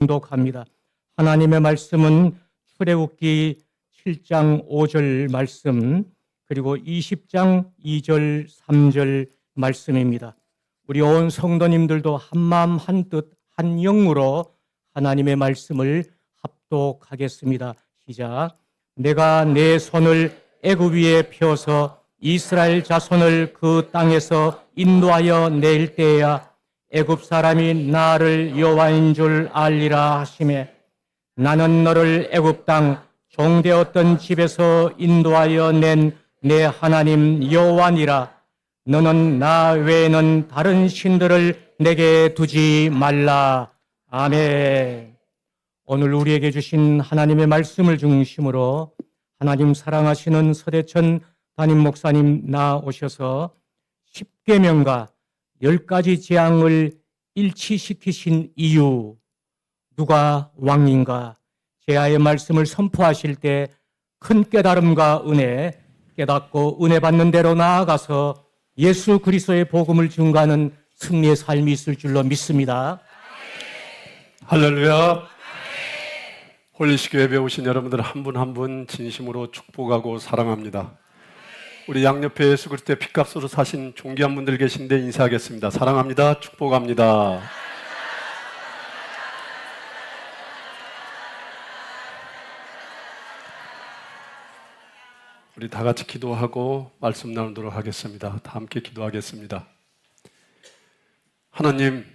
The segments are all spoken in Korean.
독합니다. 하나님의 말씀은 출애굽기 7장 5절 말씀 그리고 20장 2절 3절 말씀입니다. 우리 온 성도님들도 한마음 한뜻 한 영으로 하나님의 말씀을 합독하겠습니다. 시작. 내가 내 손을 애굽 위에 펴서 이스라엘 자손을 그 땅에서 인도하여 낼 때야 애굽 사람이 나를 여호와인 줄 알리라 하시매 나는 너를 애굽 땅 종되었던 집에서 인도하여 낸 내 하나님 여호와니라. 너는 나 외에는 다른 신들을 내게 두지 말라. 아멘. 오늘 우리에게 주신 하나님의 말씀을 중심으로 하나님 사랑하시는 서대천 담임 목사님 나오셔서 10계명과 10가지 재앙을 일치시키신 이유, 누가 왕인가, 제아의 말씀을 선포하실 때 큰 깨달음과 은혜, 깨닫고 은혜 받는 대로 나아가서 예수 그리스도의 복음을 증거하는 승리의 삶이 있을 줄로 믿습니다. 할렐루야. 홀리시교 예배 오신 여러분들 한 분 한 분 진심으로 축복하고 사랑합니다. 우리 양옆에 예수 그리스도의 핏값으로 사신 존귀한 분들 계신데 인사하겠습니다. 사랑합니다. 축복합니다. 우리 다 같이 기도하고 말씀 나누도록 하겠습니다. 다 함께 기도하겠습니다. 하나님,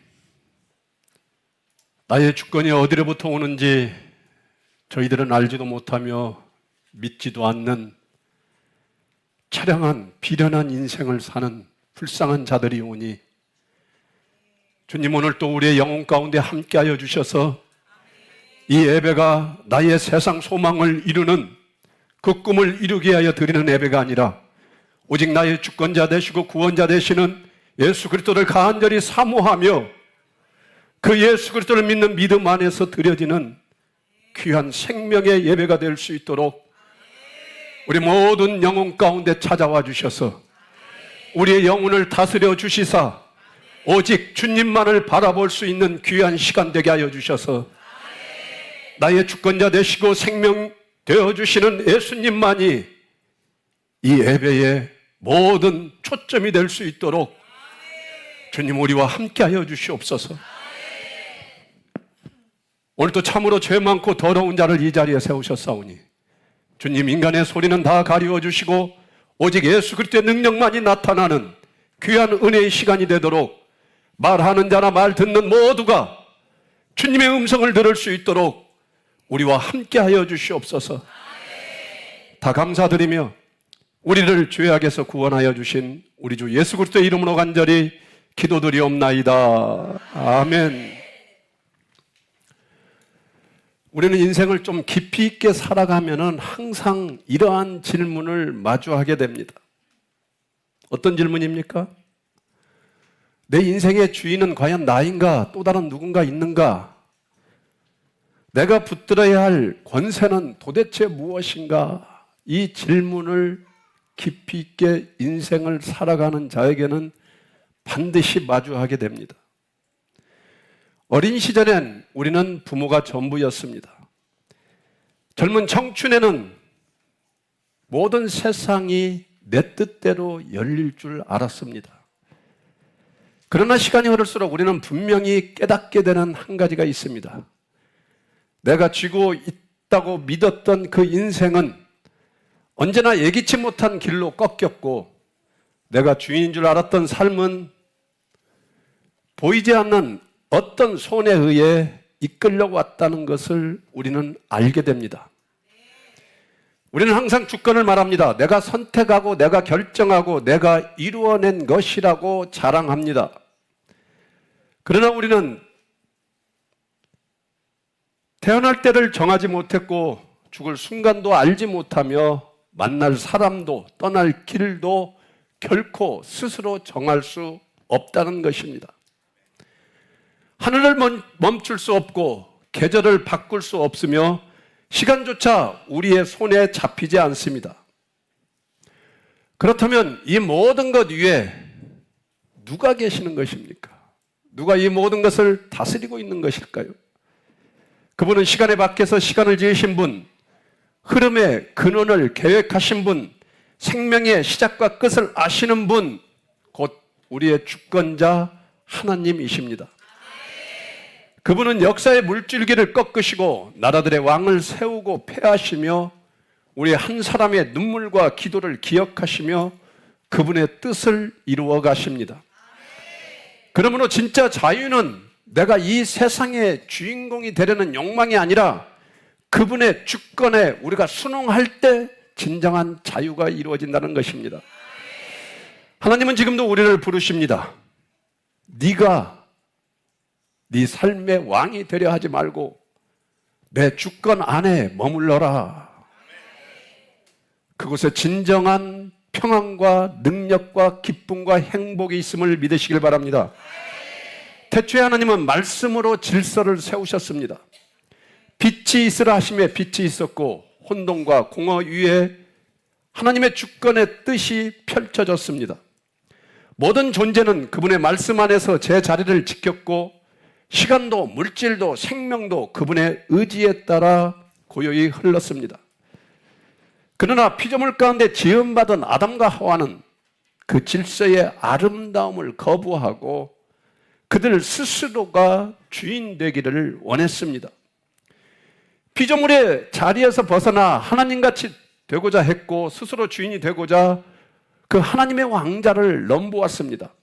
나의 주권이 어디로부터 오는지 저희들은 알지도 못하며 믿지도 않는 처량한 비련한 인생을 사는 불쌍한 자들이 오니 주님, 오늘 또 우리의 영혼 가운데 함께하여 주셔서 이 예배가 나의 세상 소망을 이루는 그 꿈을 이루게 하여 드리는 예배가 아니라 오직 나의 주권자 되시고 구원자 되시는 예수 그리스도를 간절히 사모하며 그 예수 그리스도를 믿는 믿음 안에서 드려지는 귀한 생명의 예배가 될 수 있도록 우리 모든 영혼 가운데 찾아와 주셔서 우리의 영혼을 다스려 주시사 오직 주님만을 바라볼 수 있는 귀한 시간 되게 하여 주셔서 나의 주권자 되시고 생명 되어주시는 예수님만이 이 예배의 모든 초점이 될 수 있도록 주님 우리와 함께하여 주시옵소서. 오늘도 참으로 죄 많고 더러운 자를 이 자리에 세우셨사오니 주님, 인간의 소리는 다 가리워 주시고 오직 예수 그리스도의 능력만이 나타나는 귀한 은혜의 시간이 되도록 말하는 자나 말 듣는 모두가 주님의 음성을 들을 수 있도록 우리와 함께하여 주시옵소서. 다 감사드리며 우리를 죄악에서 구원하여 주신 우리 주 예수 그리스도의 이름으로 간절히 기도드리옵나이다. 아멘. 우리는 인생을 좀 깊이 있게 살아가면은 항상 이러한 질문을 마주하게 됩니다. 어떤 질문입니까? 내 인생의 주인은 과연 나인가? 또 다른 누군가 있는가? 내가 붙들어야 할 권세는 도대체 무엇인가? 이 질문을 깊이 있게 인생을 살아가는 자에게는 반드시 마주하게 됩니다. 어린 시절엔 우리는 부모가 전부였습니다. 젊은 청춘에는 모든 세상이 내 뜻대로 열릴 줄 알았습니다. 그러나 시간이 흐를수록 우리는 분명히 깨닫게 되는 한 가지가 있습니다. 내가 쥐고 있다고 믿었던 그 인생은 언제나 예기치 못한 길로 꺾였고 내가 주인인 줄 알았던 삶은 보이지 않는 어떤 손에 의해 이끌려 왔다는 것을 우리는 알게 됩니다. 우리는 항상 주권을 말합니다. 내가 선택하고 내가 결정하고 내가 이루어낸 것이라고 자랑합니다. 그러나 우리는 태어날 때를 정하지 못했고 죽을 순간도 알지 못하며 만날 사람도 떠날 길도 결코 스스로 정할 수 없다는 것입니다. 하늘을 멈출 수 없고 계절을 바꿀 수 없으며 시간조차 우리의 손에 잡히지 않습니다. 그렇다면 이 모든 것 위에 누가 계시는 것입니까? 누가 이 모든 것을 다스리고 있는 것일까요? 그분은 시간의 밖에서 시간을 지으신 분, 흐름의 근원을 계획하신 분, 생명의 시작과 끝을 아시는 분, 곧 우리의 주권자 하나님이십니다. 그분은 역사의 물줄기를 꺾으시고 나라들의 왕을 세우고 패하시며 우리 한 사람의 눈물과 기도를 기억하시며 그분의 뜻을 이루어 가십니다. 그러므로 진짜 자유는 내가 이 세상의 주인공이 되려는 욕망이 아니라 그분의 주권에 우리가 순응할 때 진정한 자유가 이루어진다는 것입니다. 하나님은 지금도 우리를 부르십니다. 네가 네 삶의 왕이 되려 하지 말고 내 주권 안에 머물러라. 그곳에 진정한 평안과 능력과 기쁨과 행복이 있음을 믿으시길 바랍니다. 태초에 하나님은 말씀으로 질서를 세우셨습니다. 빛이 있으라 하심에 빛이 있었고 혼돈과 공허 위에 하나님의 주권의 뜻이 펼쳐졌습니다. 모든 존재는 그분의 말씀 안에서 제 자리를 지켰고 시간도 물질도 생명도 그분의 의지에 따라 고요히 흘렀습니다. 그러나 피조물 가운데 지음받은 아담과 하와는 그 질서의 아름다움을 거부하고 그들 스스로가 주인 되기를 원했습니다. 피조물의 자리에서 벗어나 하나님같이 되고자 했고 스스로 주인이 되고자 그 하나님의 왕자를 넘보았습니다.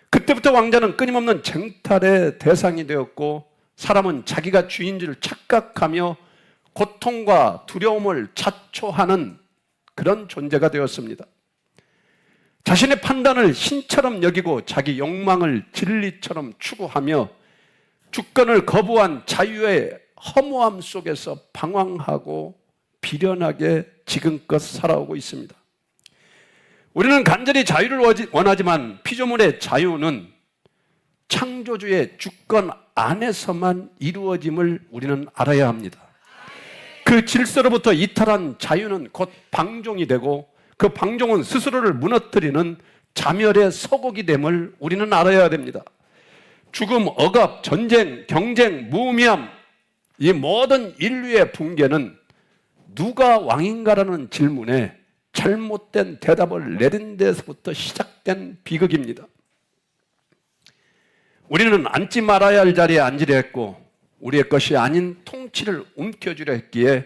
그때부터 왕자는 끊임없는 쟁탈의 대상이 되었고 사람은 자기가 주인 줄 착각하며 고통과 두려움을 자초하는 그런 존재가 되었습니다. 자신의 판단을 신처럼 여기고 자기 욕망을 진리처럼 추구하며 주권을 거부한 자유의 허무함 속에서 방황하고 비련하게 지금껏 살아오고 있습니다. 우리는 간절히 자유를 원하지만 피조물의 자유는 창조주의 주권 안에서만 이루어짐을 우리는 알아야 합니다. 그 질서로부터 이탈한 자유는 곧 방종이 되고 그 방종은 스스로를 무너뜨리는 자멸의 서곡이 됨을 우리는 알아야 됩니다. 죽음, 억압, 전쟁, 경쟁, 무의미함, 이 모든 인류의 붕괴는 누가 왕인가라는 질문에 잘못된 대답을 내린 데서부터 시작된 비극입니다. 우리는 앉지 말아야 할 자리에 앉으려 했고 우리의 것이 아닌 통치를 움켜쥐려 했기에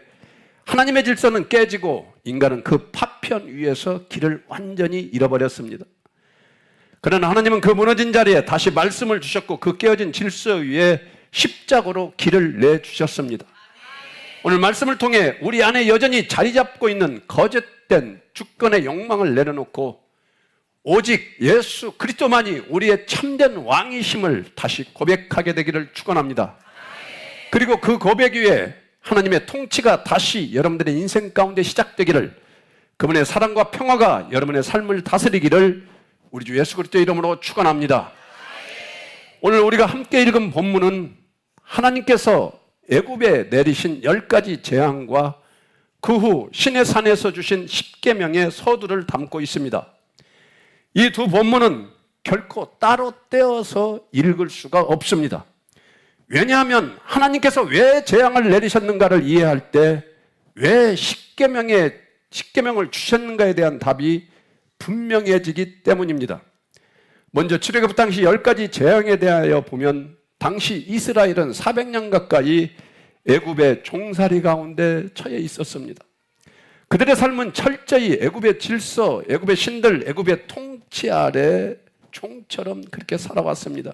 하나님의 질서는 깨지고 인간은 그 파편 위에서 길을 완전히 잃어버렸습니다. 그러나 하나님은 그 무너진 자리에 다시 말씀을 주셨고 그 깨어진 질서 위에 십자가로 길을 내주셨습니다. 오늘 말씀을 통해 우리 안에 여전히 자리 잡고 있는 거짓된 주권의 욕망을 내려놓고 오직 예수 그리스도만이 우리의 참된 왕이심을 다시 고백하게 되기를 축원합니다. 그리고 그 고백 위에 하나님의 통치가 다시 여러분들의 인생 가운데 시작되기를, 그분의 사랑과 평화가 여러분의 삶을 다스리기를 우리 주 예수 그리스도의 이름으로 축원합니다. 오늘 우리가 함께 읽은 본문은 하나님께서 애굽에 내리신 10가지 재앙과 그 후 시내산에서 주신 10계명의 서두를 담고 있습니다. 이 두 본문은 결코 따로 떼어서 읽을 수가 없습니다. 왜냐하면 하나님께서 왜 재앙을 내리셨는가를 이해할 때 왜 10계명을 주셨는가에 대한 답이 분명해지기 때문입니다. 먼저 출애굽 당시 10가지 재앙에 대하여 보면 당시 이스라엘은 400년 가까이 애굽의 종살이 가운데 처해 있었습니다. 그들의 삶은 철저히 애굽의 질서, 애굽의 신들, 애굽의 통치 아래 종처럼 그렇게 살아왔습니다.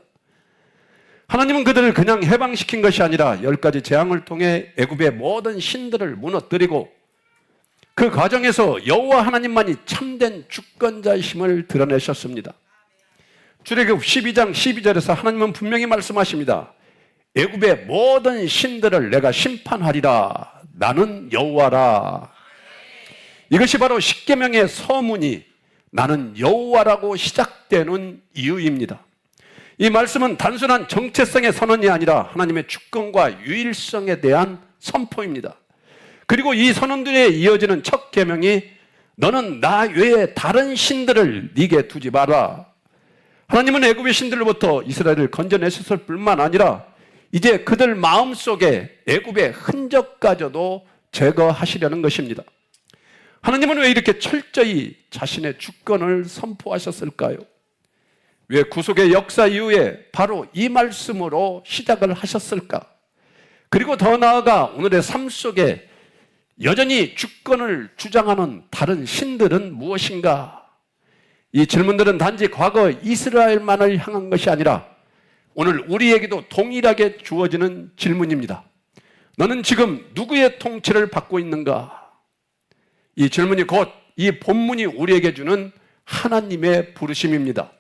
하나님은 그들을 그냥 해방시킨 것이 아니라 10가지 재앙을 통해 애굽의 모든 신들을 무너뜨리고 그 과정에서 여호와 하나님만이 참된 주권자이심을 드러내셨습니다. 출애굽 12장 12절에서 하나님은 분명히 말씀하십니다. 애굽의 모든 신들을 내가 심판하리라. 나는 여호와라. 이것이 바로 10계명의 서문이 나는 여호와라고 시작되는 이유입니다. 이 말씀은 단순한 정체성의 선언이 아니라 하나님의 주권과 유일성에 대한 선포입니다. 그리고 이 선언들에 이어지는 첫 계명이 너는 나 외에 다른 신들을 네게 두지 마라. 하나님은 애굽의 신들로부터 이스라엘을 건져내셨을 뿐만 아니라 이제 그들 마음속에 애굽의 흔적까지도 제거하시려는 것입니다. 하나님은 왜 이렇게 철저히 자신의 주권을 선포하셨을까요? 왜 구속의 역사 이후에 바로 이 말씀으로 시작을 하셨을까? 그리고 더 나아가 오늘의 삶 속에 여전히 주권을 주장하는 다른 신들은 무엇인가? 이 질문들은 단지 과거 이스라엘만을 향한 것이 아니라 오늘 우리에게도 동일하게 주어지는 질문입니다. 너는 지금 누구의 통치를 받고 있는가? 이 질문이 곧 이 본문이 우리에게 주는 하나님의 부르심입니다.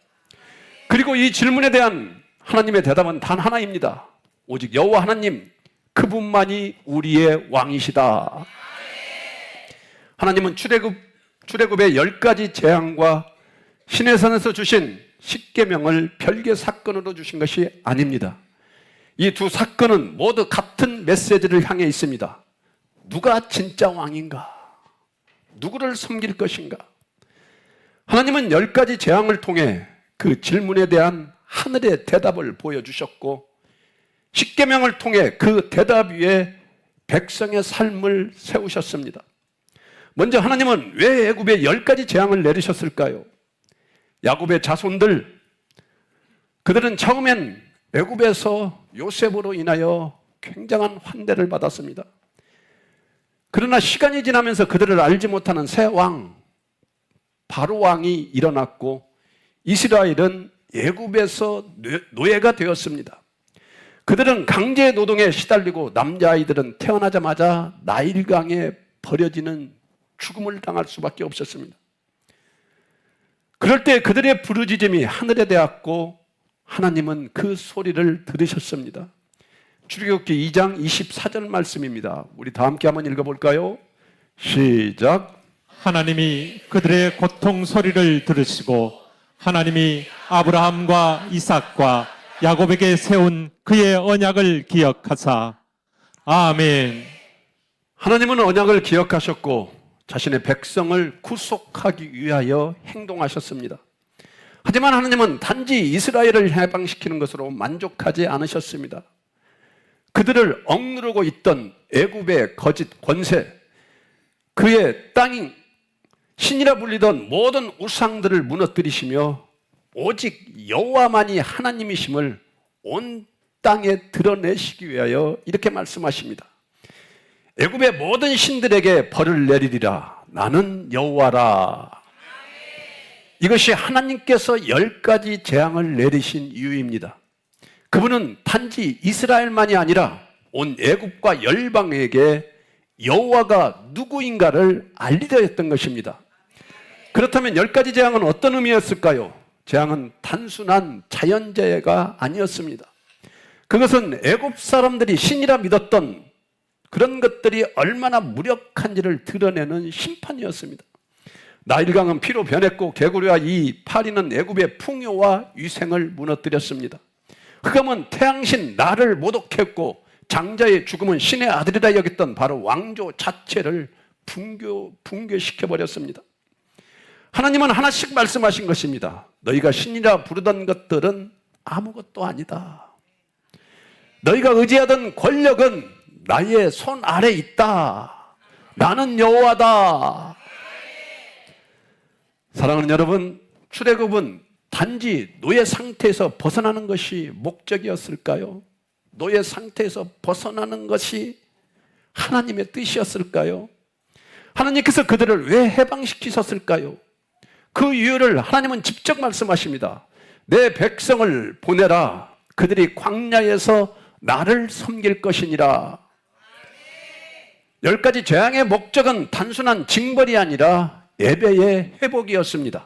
그리고 이 질문에 대한 하나님의 대답은 단 하나입니다. 오직 여호와 하나님, 그분만이 우리의 왕이시다. 하나님은 출애굽의 10가지 재앙과 시내산에서 주신 십계명을 별개 사건으로 주신 것이 아닙니다. 이 두 사건은 모두 같은 메시지를 향해 있습니다. 누가 진짜 왕인가? 누구를 섬길 것인가? 하나님은 10가지 재앙을 통해 그 질문에 대한 하늘의 대답을 보여주셨고 십계명을 통해 그 대답 위에 백성의 삶을 세우셨습니다. 먼저 하나님은 왜 애굽에 10가지 재앙을 내리셨을까요? 야곱의 자손들, 그들은 처음엔 애굽에서 요셉으로 인하여 굉장한 환대를 받았습니다. 그러나 시간이 지나면서 그들을 알지 못하는 새 왕, 바로 왕이 일어났고 이스라엘은 애굽에서 노예가 되었습니다. 그들은 강제 노동에 시달리고 남자아이들은 태어나자마자 나일강에 버려지는 죽음을 당할 수밖에 없었습니다. 그럴 때 그들의 부르짖음이 하늘에 닿았고 하나님은 그 소리를 들으셨습니다. 출애굽기 2장 24절 말씀입니다. 우리 다 함께 한번 읽어볼까요? 시작. 하나님이 그들의 고통 소리를 들으시고 하나님이 아브라함과 이삭과 야곱에게 세운 그의 언약을 기억하사. 아멘. 하나님은 언약을 기억하셨고 자신의 백성을 구속하기 위하여 행동하셨습니다. 하지만 하나님은 단지 이스라엘을 해방시키는 것으로 만족하지 않으셨습니다. 그들을 억누르고 있던 애굽의 거짓 권세, 그의 땅인 신이라 불리던 모든 우상들을 무너뜨리시며 오직 여호와만이 하나님이심을 온 땅에 드러내시기 위하여 이렇게 말씀하십니다. 애굽의 모든 신들에게 벌을 내리리라. 나는 여호와라. 이것이 하나님께서 10가지 재앙을 내리신 이유입니다. 그분은 단지 이스라엘만이 아니라 온 애굽과 열방에게 여호와가 누구인가를 알리려 했던 것입니다. 그렇다면 10가지 재앙은 어떤 의미였을까요? 재앙은 단순한 자연재해가 아니었습니다. 그것은 애굽 사람들이 신이라 믿었던 그런 것들이 얼마나 무력한지를 드러내는 심판이었습니다. 나일강은 피로 변했고 개구리와 이 파리는 애굽의 풍요와 위생을 무너뜨렸습니다. 흑암은 태양신 나를 모독했고 장자의 죽음은 신의 아들이라 여겼던 바로 왕조 자체를 붕괴시켜버렸습니다. 하나님은 하나씩 말씀하신 것입니다. 너희가 신이라 부르던 것들은 아무것도 아니다. 너희가 의지하던 권력은 나의 손 아래 있다. 나는 여호와다. 사랑하는 여러분, 출애굽은 단지 노예 상태에서 벗어나는 것이 목적이었을까요? 노예 상태에서 벗어나는 것이 하나님의 뜻이었을까요? 하나님께서 그들을 왜 해방시키셨을까요? 그 이유를 하나님은 직접 말씀하십니다. 내 백성을 보내라. 그들이 광야에서 나를 섬길 것이니라. 10가지 재앙의 목적은 단순한 징벌이 아니라 예배의 회복이었습니다.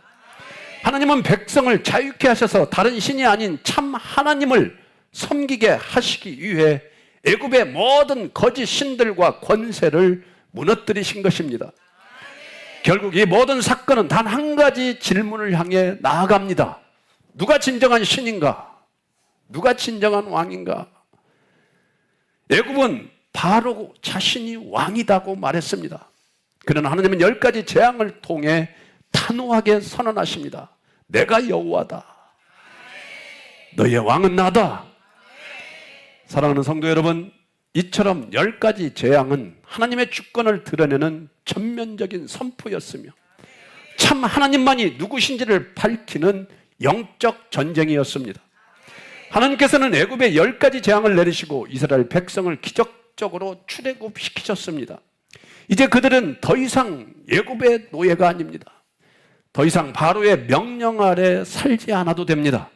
하나님은 백성을 자유케 하셔서 다른 신이 아닌 참 하나님을 섬기게 하시기 위해 애굽의 모든 거짓 신들과 권세를 무너뜨리신 것입니다. 결국 이 모든 사건은 단 한 가지 질문을 향해 나아갑니다. 누가 진정한 신인가? 누가 진정한 왕인가? 애굽은 바로 자신이 왕이다고 말했습니다. 그러나 하나님은 10가지 재앙을 통해 단호하게 선언하십니다. 내가 여호와다. 너의 왕은 나다. 사랑하는 성도 여러분, 이처럼 10가지 재앙은 하나님의 주권을 드러내는 전면적인 선포였으며 참 하나님만이 누구신지를 밝히는 영적 전쟁이었습니다. 하나님께서는 애굽에 10가지 재앙을 내리시고 이스라엘 백성을 기적적으로 출애굽시키셨습니다. 이제 그들은 더 이상 애굽의 노예가 아닙니다. 더 이상 바로의 명령 아래 살지 않아도 됩니다.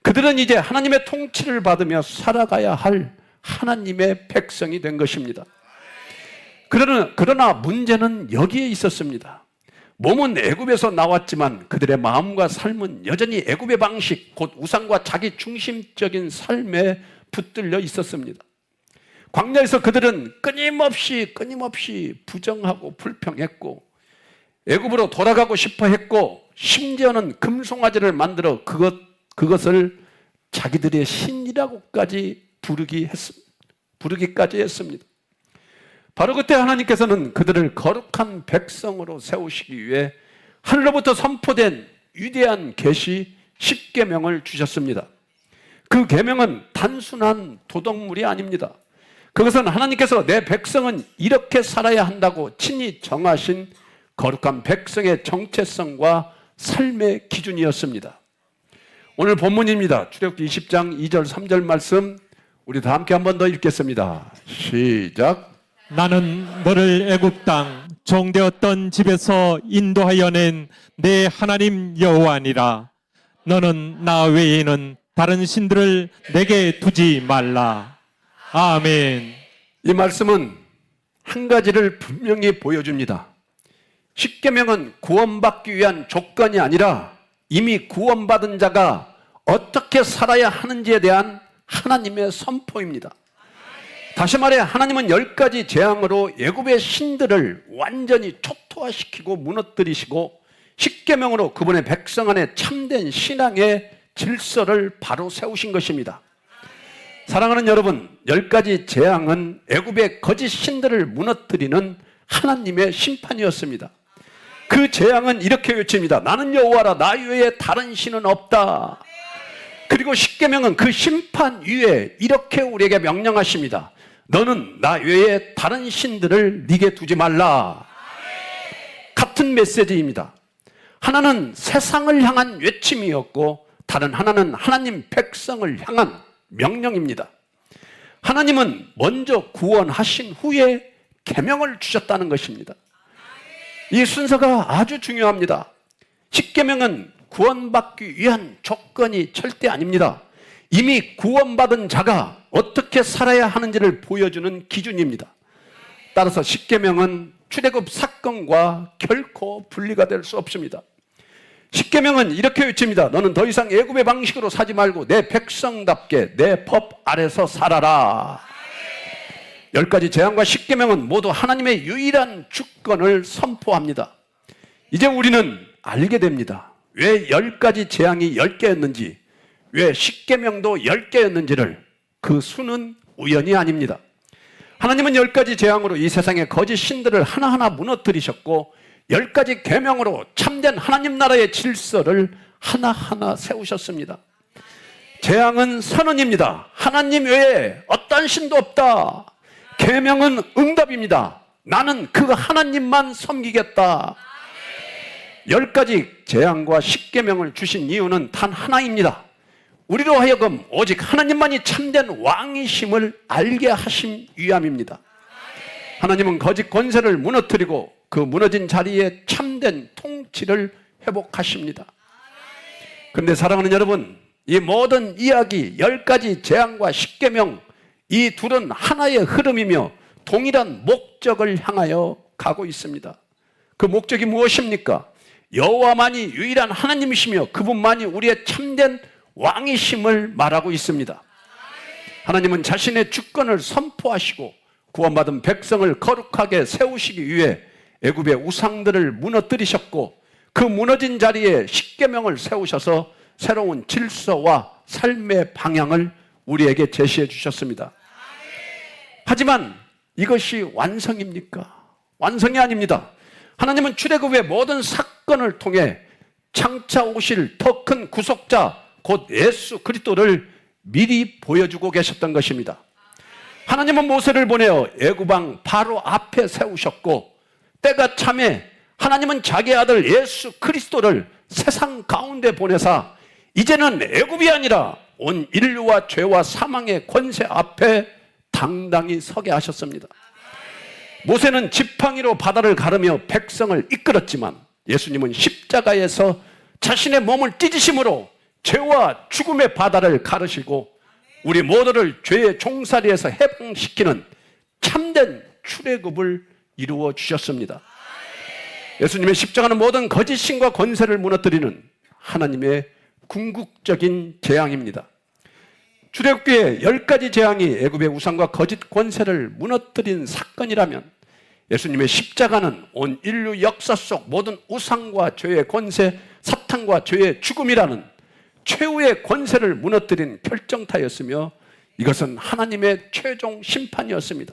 그들은 이제 하나님의 통치를 받으며 살아가야 할 하나님의 백성이 된 것입니다. 그러나 문제는 여기에 있었습니다. 몸은 애굽에서 나왔지만 그들의 마음과 삶은 여전히 애굽의 방식, 곧 우상과 자기 중심적인 삶에 붙들려 있었습니다. 광야에서 그들은 끊임없이 부정하고 불평했고 애굽으로 돌아가고 싶어 했고 심지어는 금송아지를 만들어 그것을 자기들의 신이라고까지 부르기까지 했습니다. 바로 그때 하나님께서는 그들을 거룩한 백성으로 세우시기 위해 하늘로부터 선포된 위대한 계시 10계명을 주셨습니다. 그 계명은 단순한 도덕물이 아닙니다. 그것은 하나님께서 내 백성은 이렇게 살아야 한다고 친히 정하신 거룩한 백성의 정체성과 삶의 기준이었습니다. 오늘 본문입니다. 출애굽기 20장 2절 3절 말씀 우리 다 함께 한 번 더 읽겠습니다. 시작. 나는 너를 애굽 땅 종되었던 집에서 인도하여 낸 내 하나님 여호와니라. 너는 나 외에는 다른 신들을 내게 두지 말라. 아멘. 이 말씀은 한 가지를 분명히 보여줍니다. 십계명은 구원받기 위한 조건이 아니라 이미 구원받은 자가 어떻게 살아야 하는지에 대한 하나님의 선포입니다. 다시 말해 하나님은 10가지 재앙으로 애굽의 신들을 완전히 초토화시키고 무너뜨리시고 십계명으로 그분의 백성 안에 참된 신앙의 질서를 바로 세우신 것입니다. 사랑하는 여러분, 10가지 재앙은 애굽의 거짓 신들을 무너뜨리는 하나님의 심판이었습니다. 그 재앙은 이렇게 외칩니다. 나는 여호와라, 나 외에 다른 신은 없다. 그리고 십계명은 그 심판 위에 이렇게 우리에게 명령하십니다. 너는 나 외에 다른 신들을 네게 두지 말라. 같은 메시지입니다. 하나는 세상을 향한 외침이었고 다른 하나는 하나님 백성을 향한 명령입니다. 하나님은 먼저 구원하신 후에 계명을 주셨다는 것입니다. 이 순서가 아주 중요합니다. 십계명은 구원받기 위한 조건이 절대 아닙니다. 이미 구원받은 자가 어떻게 살아야 하는지를 보여주는 기준입니다. 따라서 십계명은 출애굽 사건과 결코 분리가 될 수 없습니다. 십계명은 이렇게 외칩니다. 너는 더 이상 애굽의 방식으로 사지 말고 내 백성답게 내 법 아래서 살아라. 10가지 재앙과 십계명은 모두 하나님의 유일한 주권을 선포합니다. 이제 우리는 알게 됩니다. 왜 10가지 재앙이 10개였는지, 왜 십계명도 10개였는지를. 그 수는 우연이 아닙니다. 하나님은 10가지 재앙으로 이 세상의 거짓 신들을 하나하나 무너뜨리셨고 10가지 계명으로 참된 하나님 나라의 질서를 하나하나 세우셨습니다. 재앙은 선언입니다. 하나님 외에 어떤 신도 없다. 계명은 응답입니다. 나는 그 하나님만 섬기겠다. 10가지 재앙과 십계명을 주신 이유는 단 하나입니다. 우리로 하여금 오직 하나님만이 참된 왕이심을 알게 하심 위함입니다. 하나님은 거짓 권세를 무너뜨리고 그 무너진 자리에 참된 통치를 회복하십니다. 그런데 사랑하는 여러분, 이 모든 이야기 10가지 재앙과 십계명, 이 둘은 하나의 흐름이며 동일한 목적을 향하여 가고 있습니다. 그 목적이 무엇입니까? 여호와만이 유일한 하나님이시며 그분만이 우리의 참된 왕이심을 말하고 있습니다. 하나님은 자신의 주권을 선포하시고 구원받은 백성을 거룩하게 세우시기 위해 애굽의 우상들을 무너뜨리셨고 그 무너진 자리에 십계명을 세우셔서 새로운 질서와 삶의 방향을 우리에게 제시해 주셨습니다. 하지만 이것이 완성입니까? 완성이 아닙니다. 하나님은 출애굽의 모든 사건을 통해 장차 오실 더 큰 구속자 곧 예수 그리스도를 미리 보여주고 계셨던 것입니다. 하나님은 모세를 보내어 애굽 왕 바로 앞에 세우셨고, 때가 참에 하나님은 자기 아들 예수 그리스도를 세상 가운데 보내사 이제는 애굽이 아니라 온 인류와 죄와 사망의 권세 앞에 당당히 서게 하셨습니다. 모세는 지팡이로 바다를 가르며 백성을 이끌었지만 예수님은 십자가에서 자신의 몸을 찢으심으로 죄와 죽음의 바다를 가르시고 우리 모두를 죄의 종살이에서 해방시키는 참된 출애굽을 이루어 주셨습니다. 예수님의 십자가는 모든 거짓 신과 권세를 무너뜨리는 하나님의 궁극적인 재앙입니다. 출애굽기의 10가지 재앙이 애굽의 우상과 거짓 권세를 무너뜨린 사건이라면 예수님의 십자가는 온 인류 역사 속 모든 우상과 죄의 권세, 사탄과 죄의 죽음이라는 최후의 권세를 무너뜨린 결정타였으며 이것은 하나님의 최종 심판이었습니다.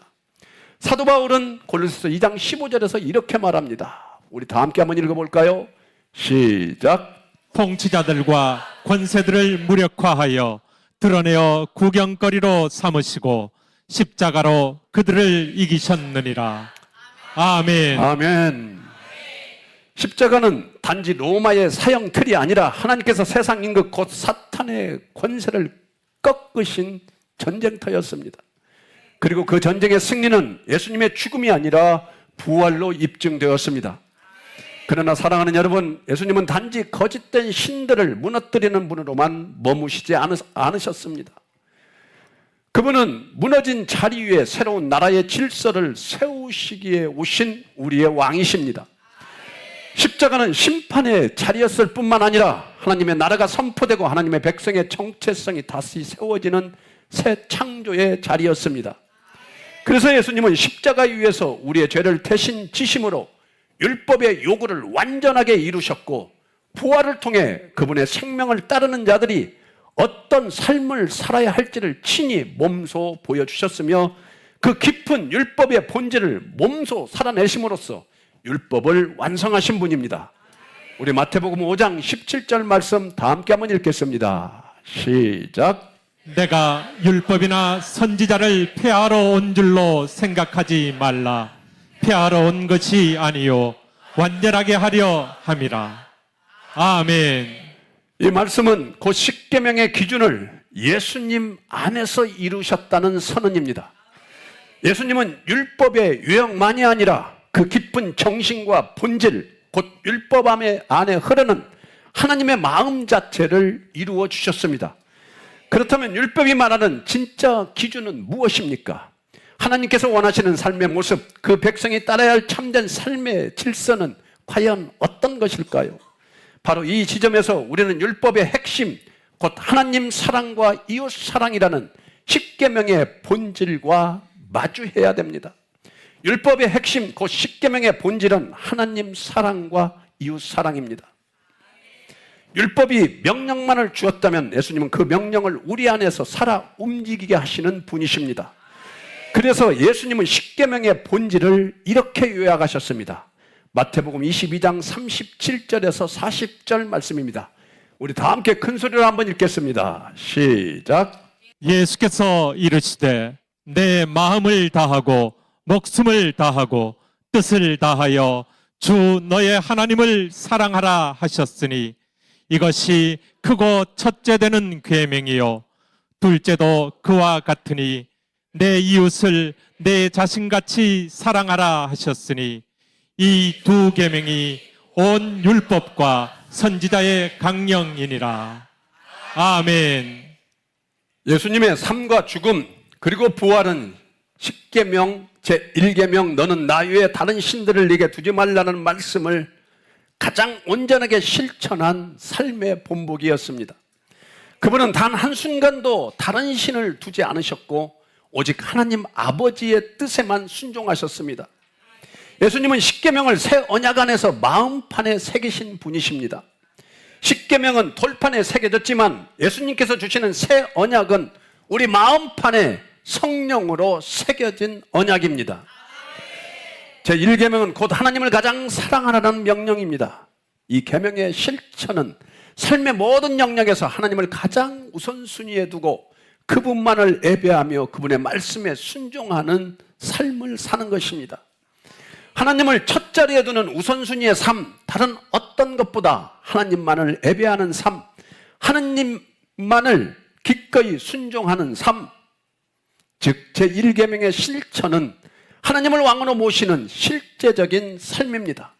사도 바울은 골로새서 2장 15절에서 이렇게 말합니다. 우리 다 함께 한번 읽어볼까요? 시작. 통치자들과 권세들을 무력화하여 드러내어 구경거리로 삼으시고 십자가로 그들을 이기셨느니라. 아멘. 아멘. 십자가는 단지 로마의 사형 틀이 아니라 하나님께서 세상 임금 곧 사탄의 권세를 꺾으신 전쟁터였습니다. 그리고 그 전쟁의 승리는 예수님의 죽음이 아니라 부활로 입증되었습니다. 그러나 사랑하는 여러분, 예수님은 단지 거짓된 신들을 무너뜨리는 분으로만 머무시지 않으셨습니다. 그분은 무너진 자리 위에 새로운 나라의 질서를 세우시기에 오신 우리의 왕이십니다. 십자가는 심판의 자리였을 뿐만 아니라 하나님의 나라가 선포되고 하나님의 백성의 정체성이 다시 세워지는 새 창조의 자리였습니다. 그래서 예수님은 십자가 위에서 우리의 죄를 대신 지심으로 율법의 요구를 완전하게 이루셨고 부활을 통해 그분의 생명을 따르는 자들이 어떤 삶을 살아야 할지를 친히 몸소 보여주셨으며 그 깊은 율법의 본질을 몸소 살아내심으로써 율법을 완성하신 분입니다. 우리 마태복음 5장 17절 말씀 다 함께 한번 읽겠습니다. 시작. 내가 율법이나 선지자를 폐하러 온 줄로 생각하지 말라. 폐하러 온 것이 아니요 완전하게 하려 함이라. 아멘. 이 말씀은 곧 십계명의 기준을 예수님 안에서 이루셨다는 선언입니다. 예수님은 율법의 유형만이 아니라 그 깊은 정신과 본질, 곧 율법 안에 흐르는 하나님의 마음 자체를 이루어 주셨습니다. 그렇다면 율법이 말하는 진짜 기준은 무엇입니까? 하나님께서 원하시는 삶의 모습, 그 백성이 따라야 할 참된 삶의 질서는 과연 어떤 것일까요? 바로 이 지점에서 우리는 율법의 핵심, 곧 하나님 사랑과 이웃 사랑이라는 십계명의 본질과 마주해야 됩니다. 율법의 핵심, 곧 십계명의 본질은 하나님 사랑과 이웃 사랑입니다. 율법이 명령만을 주었다면 예수님은 그 명령을 우리 안에서 살아 움직이게 하시는 분이십니다. 그래서 예수님은 십계명의 본질을 이렇게 요약하셨습니다. 마태복음 22장 37절에서 40절 말씀입니다. 우리 다 함께 큰 소리로 한번 읽겠습니다. 시작. 예수께서 이르시되 내 마음을 다하고 목숨을 다하고 뜻을 다하여 주 너의 하나님을 사랑하라 하셨으니 이것이 크고 첫째 되는 계명이요 둘째도 그와 같으니 내 이웃을 내 자신같이 사랑하라 하셨으니 이 두 계명이 온 율법과 선지자의 강령이니라. 아멘. 예수님의 삶과 죽음 그리고 부활은 십계명 제1계명 너는 나 외에 다른 신들을 네게 두지 말라는 말씀을 가장 온전하게 실천한 삶의 본보기였습니다. 그분은 단 한순간도 다른 신을 두지 않으셨고 오직 하나님 아버지의 뜻에만 순종하셨습니다. 예수님은 십계명을 새 언약 안에서 마음판에 새기신 분이십니다. 십계명은 돌판에 새겨졌지만 예수님께서 주시는 새 언약은 우리 마음판에 성령으로 새겨진 언약입니다. 제1계명은 곧 하나님을 가장 사랑하라는 명령입니다. 이 계명의 실천은 삶의 모든 영역에서 하나님을 가장 우선순위에 두고 그분만을 예배하며 그분의 말씀에 순종하는 삶을 사는 것입니다. 하나님을 첫 자리에 두는 우선순위의 삶, 다른 어떤 것보다 하나님만을 예배하는 삶, 하나님만을 기꺼이 순종하는 삶, 즉 제1계명의 실천은 하나님을 왕으로 모시는 실제적인 삶입니다.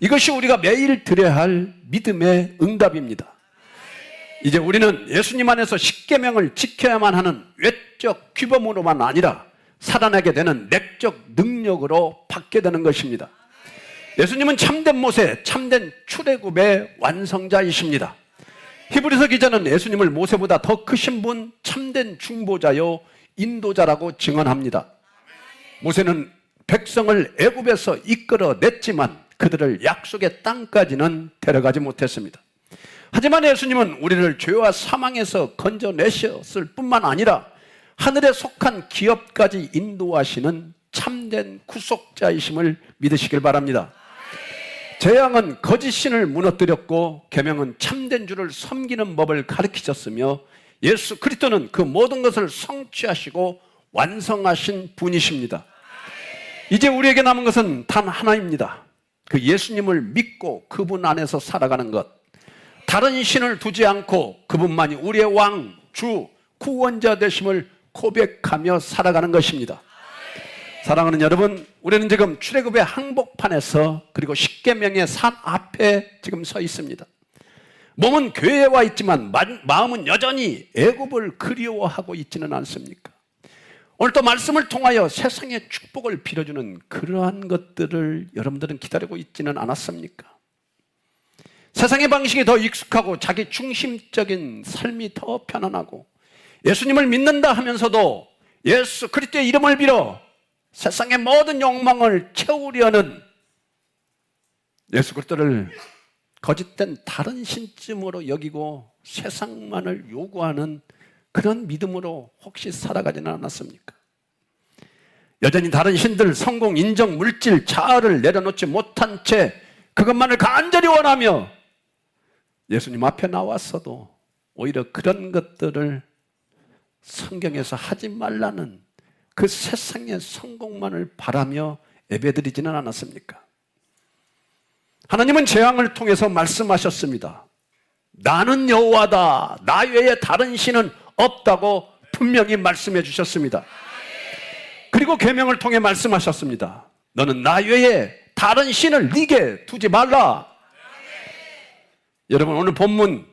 이것이 우리가 매일 드려야 할 믿음의 응답입니다. 이제 우리는 예수님 안에서 십계명을 지켜야만 하는 외적 규범으로만 아니라 살아나게 되는 내적 능력으로 받게 되는 것입니다. 예수님은 참된 모세, 참된 출애굽의 완성자이십니다. 히브리서 기자는 예수님을 모세보다 더 크신 분, 참된 중보자요 인도자라고 증언합니다. 모세는 백성을 애굽에서 이끌어냈지만 그들을 약속의 땅까지는 데려가지 못했습니다. 하지만 예수님은 우리를 죄와 사망에서 건져내셨을 뿐만 아니라 하늘에 속한 기업까지 인도하시는 참된 구속자이심을 믿으시길 바랍니다. 재앙은 거짓 신을 무너뜨렸고 계명은 참된 주를 섬기는 법을 가르치셨으며 예수 그리스도는 그 모든 것을 성취하시고 완성하신 분이십니다. 이제 우리에게 남은 것은 단 하나입니다. 그 예수님을 믿고 그분 안에서 살아가는 것, 다른 신을 두지 않고 그분만이 우리의 왕, 주, 구원자 되심을 고백하며 살아가는 것입니다. 사랑하는 여러분, 우리는 지금 출애굽의 항복판에서 그리고 십계명의 산 앞에 지금 서 있습니다. 몸은 교회에 와 있지만 마음은 여전히 애굽을 그리워하고 있지는 않습니까? 오늘 또 말씀을 통하여 세상의 축복을 빌어주는 그러한 것들을 여러분들은 기다리고 있지는 않았습니까? 세상의 방식이 더 익숙하고 자기 중심적인 삶이 더 편안하고 예수님을 믿는다 하면서도 예수 그리스도의 이름을 빌어 세상의 모든 욕망을 채우려는 예수 그리스도를 거짓된 다른 신쯤으로 여기고 세상만을 요구하는 그런 믿음으로 혹시 살아가지는 않았습니까? 여전히 다른 신들, 성공, 인정, 물질, 자아를 내려놓지 못한 채 그것만을 간절히 원하며 예수님 앞에 나왔어도 오히려 그런 것들을 성경에서 하지 말라는 그 세상의 성공만을 바라며 예배드리지는 않았습니까? 하나님은 재앙을 통해서 말씀하셨습니다. 나는 여호와다. 나 외에 다른 신은 없다고 분명히 말씀해 주셨습니다. 그리고 계명을 통해 말씀하셨습니다. 너는 나 외에 다른 신을 네게 두지 말라. 여러분 오늘 본문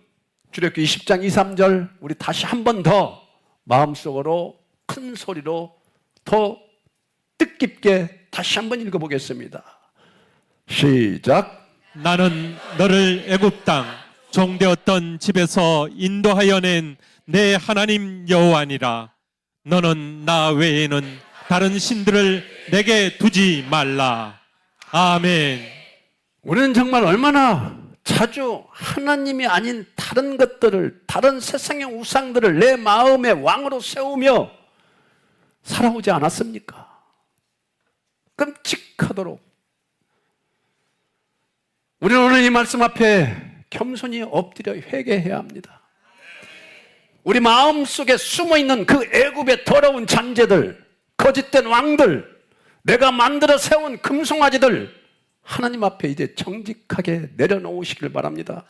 출애굽기 20장 2, 3절 우리 다시 한 번 더 마음속으로 큰 소리로 더 뜻깊게 다시 한 번 읽어보겠습니다. 시작. 나는 너를 애굽 땅 종되었던 집에서 인도하여 낸 내 하나님 여호와니라. 너는 나 외에는 다른 신들을 내게 두지 말라. 아멘. 우리는 정말 얼마나 자주 하나님이 아닌 다른 것들을, 다른 세상의 우상들을 내 마음의 왕으로 세우며 살아오지 않았습니까? 끔찍하도록. 우리는 오늘 이 말씀 앞에 겸손히 엎드려 회개해야 합니다. 우리 마음속에 숨어있는 그 애굽의 더러운 잔재들, 거짓된 왕들, 내가 만들어 세운 금송아지들 하나님 앞에 이제 정직하게 내려놓으시길 바랍니다.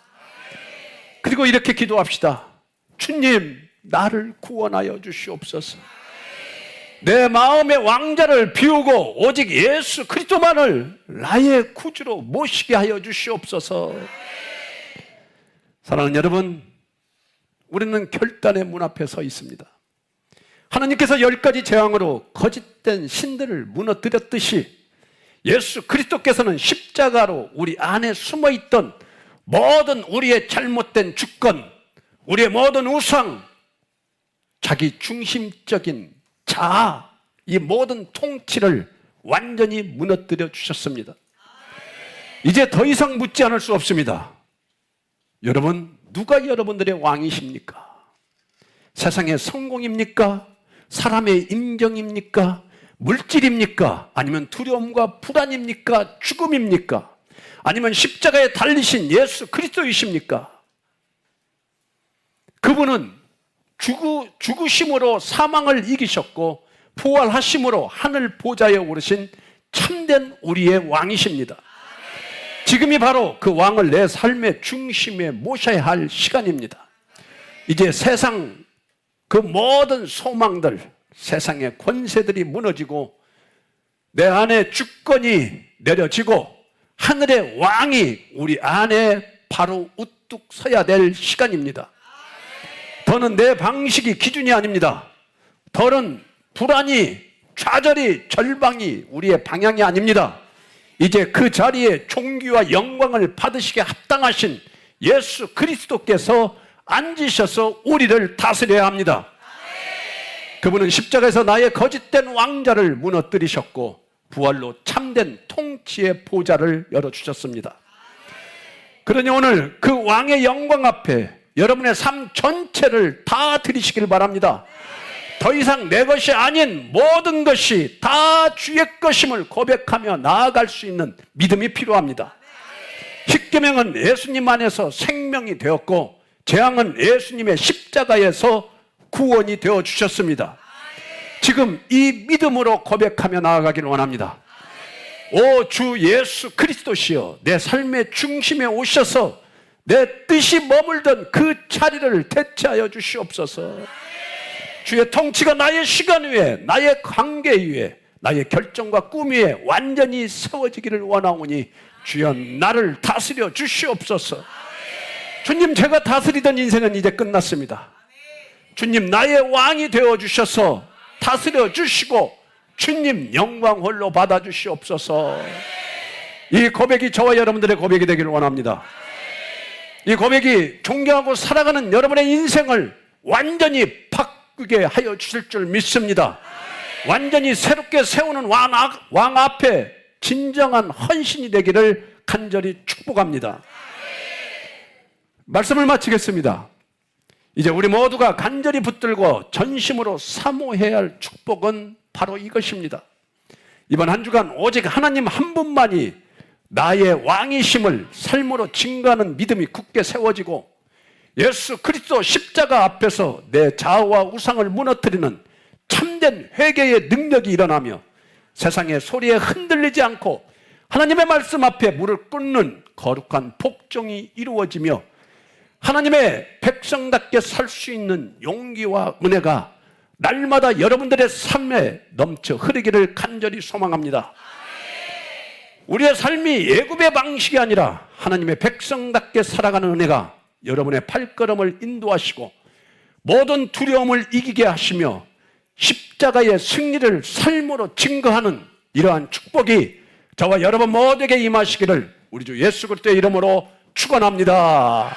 그리고 이렇게 기도합시다. 주님, 나를 구원하여 주시옵소서. 내 마음의 왕자를 비우고 오직 예수 그리스도만을 나의 구주로 모시게 하여 주시옵소서. 사랑하는 여러분, 우리는 결단의 문 앞에 서 있습니다. 하나님께서 10가지 재앙으로 거짓된 신들을 무너뜨렸듯이 예수 그리스도께서는 십자가로 우리 안에 숨어있던 모든 우리의 잘못된 주권, 우리의 모든 우상, 자기 중심적인 자아, 이 모든 통치를 완전히 무너뜨려 주셨습니다. 이제 더 이상 묻지 않을 수 없습니다. 여러분, 누가 여러분들의 왕이십니까? 세상의 성공입니까? 사람의 인정입니까? 물질입니까? 아니면 두려움과 불안입니까? 죽음입니까? 아니면 십자가에 달리신 예수 그리스도이십니까? 그분은 죽으심으로 사망을 이기셨고 부활하심으로 하늘 보좌에 오르신 참된 우리의 왕이십니다. 지금이 바로 그 왕을 내 삶의 중심에 모셔야 할 시간입니다. 이제 세상 그 모든 소망들, 세상의 권세들이 무너지고 내 안에 주권이 내려지고 하늘의 왕이 우리 안에 바로 우뚝 서야 될 시간입니다. 더는 내 방식이 기준이 아닙니다. 더는 불안이, 좌절이, 절망이 우리의 방향이 아닙니다. 이제 그 자리에 존귀와 영광을 받으시게 합당하신 예수 그리스도께서 앉으셔서 우리를 다스려야 합니다. 그분은 십자가에서 나의 거짓된 왕자를 무너뜨리셨고 부활로 참된 통치의 보좌를 열어주셨습니다. 그러니 오늘 그 왕의 영광 앞에 여러분의 삶 전체를 다 드리시길 바랍니다. 더 이상 내 것이 아닌 모든 것이 다 주의 것임을 고백하며 나아갈 수 있는 믿음이 필요합니다. 십계명은 예수님 안에서 생명이 되었고 재앙은 예수님의 십자가에서 구원이 되어 주셨습니다. 지금 이 믿음으로 고백하며 나아가기를 원합니다. 오 주 예수 그리스도시여, 내 삶의 중심에 오셔서 내 뜻이 머물던 그 자리를 대체하여 주시옵소서. 주의 통치가 나의 시간 위에, 나의 관계 위에, 나의 결정과 꿈 위에 완전히 세워지기를 원하오니 주여 나를 다스려 주시옵소서. 주님, 제가 다스리던 인생은 이제 끝났습니다. 주님, 나의 왕이 되어 주셔서 다스려 주시고 주님 영광 홀로 받아 주시옵소서. 이 고백이 저와 여러분들의 고백이 되기를 원합니다. 이 고백이 존경하고 살아가는 여러분의 인생을 완전히 바꾸게 하여 주실 줄 믿습니다. 완전히 새롭게 세우는 왕 앞에 진정한 헌신이 되기를 간절히 축복합니다. 말씀을 마치겠습니다. 이제 우리 모두가 간절히 붙들고 전심으로 사모해야 할 축복은 바로 이것입니다. 이번 한 주간 오직 하나님 한 분만이 나의 왕이심을 삶으로 증거하는 믿음이 굳게 세워지고 예수 그리스도 십자가 앞에서 내 자아와 우상을 무너뜨리는 참된 회개의 능력이 일어나며 세상의 소리에 흔들리지 않고 하나님의 말씀 앞에 무릎 꿇는 거룩한 복종이 이루어지며 하나님의 백성답게 살 수 있는 용기와 은혜가 날마다 여러분들의 삶에 넘쳐 흐르기를 간절히 소망합니다. 우리의 삶이 애굽의 방식이 아니라 하나님의 백성답게 살아가는 은혜가 여러분의 발걸음을 인도하시고 모든 두려움을 이기게 하시며 십자가의 승리를 삶으로 증거하는 이러한 축복이 저와 여러분 모두에게 임하시기를 우리 주 예수 그리스도의 이름으로 축원합니다.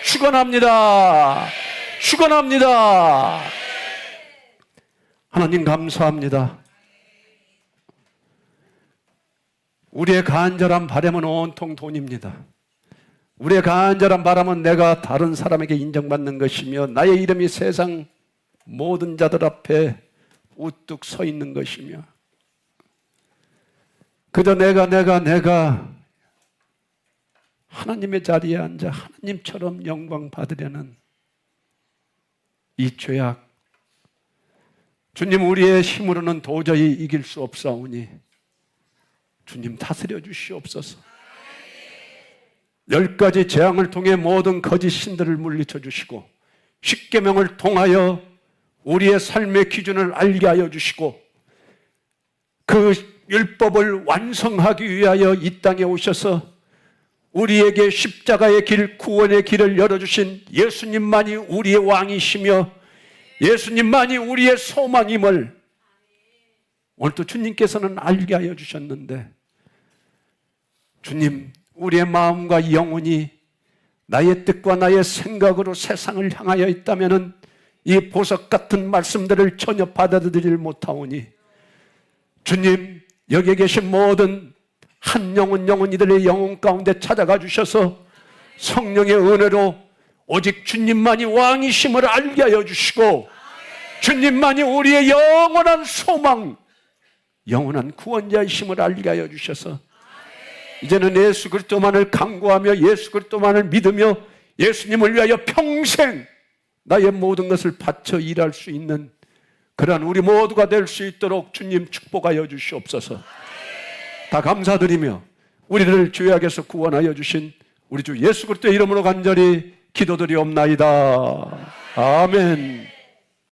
축원합니다. 축원합니다. 하나님 감사합니다. 우리의 간절한 바람은 온통 돈입니다. 우리의 간절한 바람은 내가 다른 사람에게 인정받는 것이며 나의 이름이 세상 모든 자들 앞에 우뚝 서 있는 것이며 그저 내가 하나님의 자리에 앉아 하나님처럼 영광 받으려는 이 죄악, 주님, 우리의 힘으로는 도저히 이길 수 없사오니 주님 다스려 주시옵소서. 10가지 재앙을 통해 모든 거짓 신들을 물리쳐 주시고 십계명을 통하여 우리의 삶의 기준을 알게 하여 주시고 그 율법을 완성하기 위하여 이 땅에 오셔서 우리에게 십자가의 길, 구원의 길을 열어주신 예수님만이 우리의 왕이시며 예수님만이 우리의 소망임을 오늘도 주님께서는 알게 하여 주셨는데 주님, 우리의 마음과 영혼이 나의 뜻과 나의 생각으로 세상을 향하여 있다면 이 보석 같은 말씀들을 전혀 받아들이질 못하오니 주님, 여기에 계신 모든 한 영혼 이들의 영혼 가운데 찾아가 주셔서 성령의 은혜로 오직 주님만이 왕이심을 알게 하여 주시고 주님만이 우리의 영원한 소망, 영원한 구원자이심을 알게 하여 주셔서 이제는 예수 그리스도만을 간구하며 예수 그리스도만을 믿으며 예수님을 위하여 평생 나의 모든 것을 바쳐 일할 수 있는 그러한 우리 모두가 될 수 있도록 주님 축복하여 주시옵소서. 다 감사드리며 우리를 죄악에서 구원하여 주신 우리 주 예수 그리스도의 이름으로 간절히 기도드리옵나이다. 아멘.